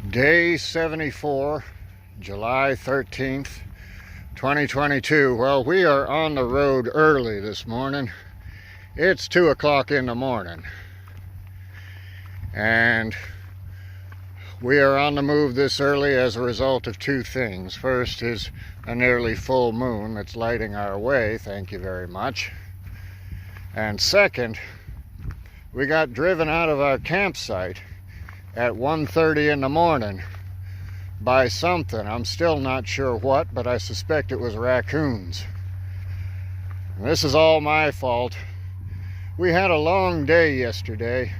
Day 74, July 13th, 2022. Well, we are on the road early this morning. It's 2 o'clock in the morning. And we are on the move this early as a result of two things. First is a nearly full moon that's lighting our way. Thank you very much. And second, we got driven out of our campsite at 1:30 in the morning by something. I'm still not sure what, but I suspect it was raccoons. And this is all my fault. We had a long day yesterday.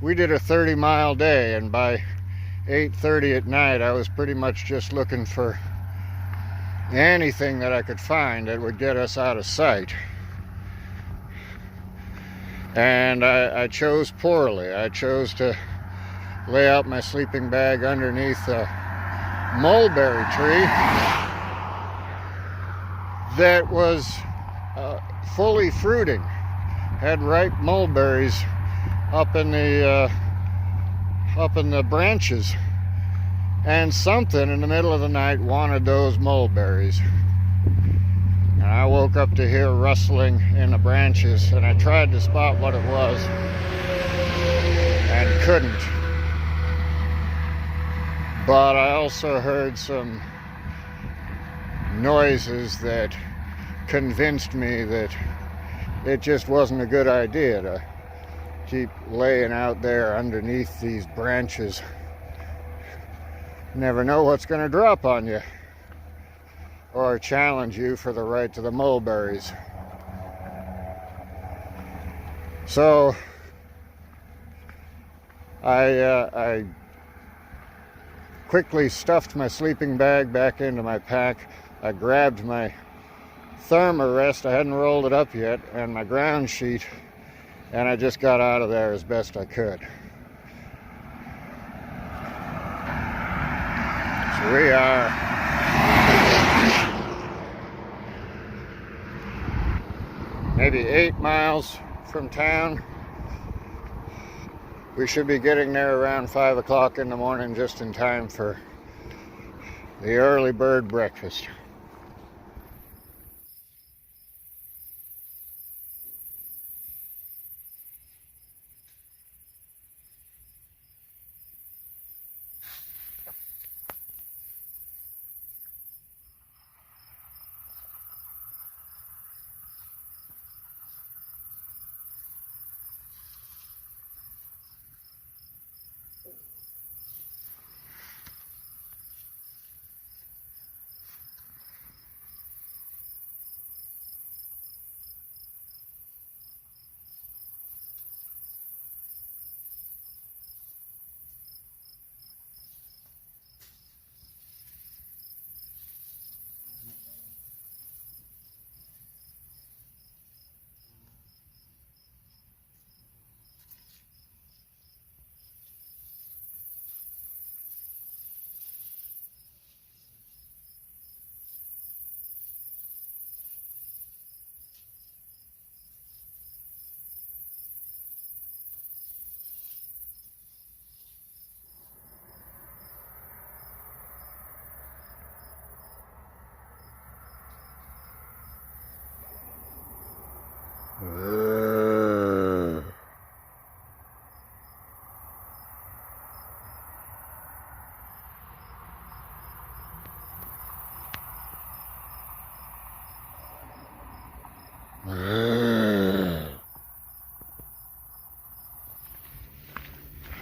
We did a 30-mile day, and by 8:30 at night I was pretty much just looking for anything that I could find that would get us out of sight. And I chose poorly. I chose to lay out my sleeping bag underneath a mulberry tree that was fully fruiting, had ripe mulberries up in the branches, and something in the middle of the night wanted those mulberries. And I woke up to hear rustling in the branches, and I tried to spot what it was and couldn't. But I also heard some noises that convinced me that it just wasn't a good idea to keep laying out there underneath these branches. You never know what's going to drop on you or challenge you for the right to the mulberries. So I quickly stuffed my sleeping bag back into my pack. I grabbed my thermarest, I hadn't rolled it up yet, and my ground sheet, and I just got out of there as best I could. So we are maybe 8 miles from town. We should be getting there around 5 o'clock in the morning, just in time for the early bird breakfast.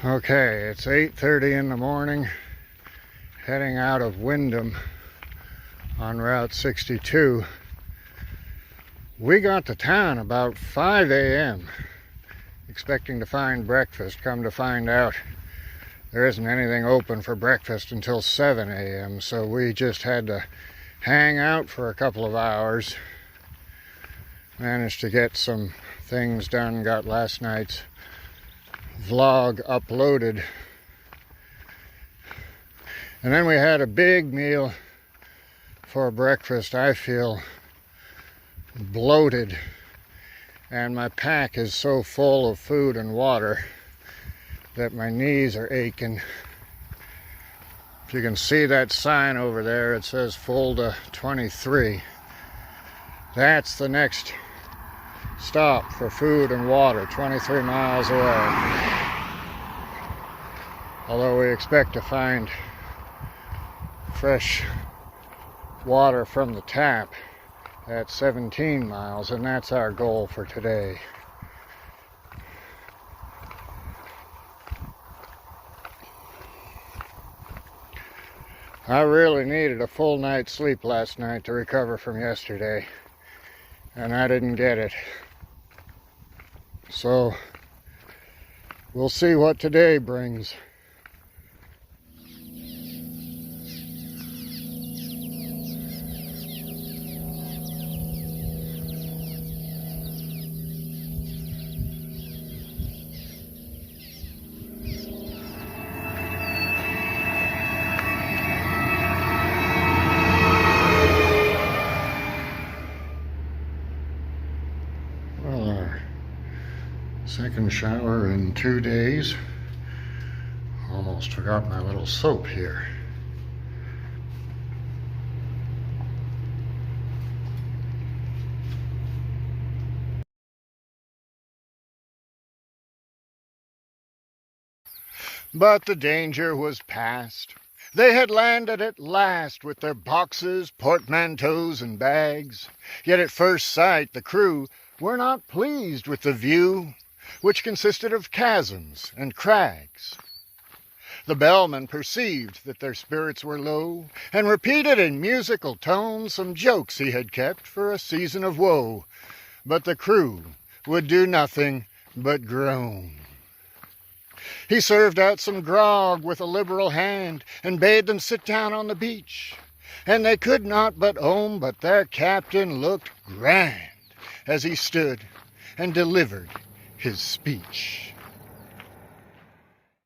Okay, it's 8:30 in the morning, heading out of Windham on Route 62. We got to town about 5 a.m. expecting to find breakfast. Come to find out, there isn't anything open for breakfast until 7 a.m. So we just had to hang out for a couple of hours. Managed to get some things done, got last night's vlog uploaded. And then we had a big meal for breakfast. I feel bloated, and my pack is so full of food and water that my knees are aching. If you can see that sign over there, it says Fulda 23. That's the next stop for food and water, 23 miles away. Although we expect to find fresh water from the tap at 17 miles, and that's our goal for today. I really needed a full night's sleep last night to recover from yesterday, and I didn't get it. So we'll see what today brings. Well, our second shower in 2 days. Almost forgot my little soap here. But the danger was past. They had landed at last with their boxes, portmanteaus, and bags. Yet at first sight the crew were not pleased with the view, which consisted of chasms and crags. The bellman perceived that their spirits were low, and repeated in musical tones some jokes he had kept for a season of woe. But the crew would do nothing but groan. He served out some grog with a liberal hand, and bade them sit down on the beach. And they could not but own but their captain looked grand as he stood and delivered his speech.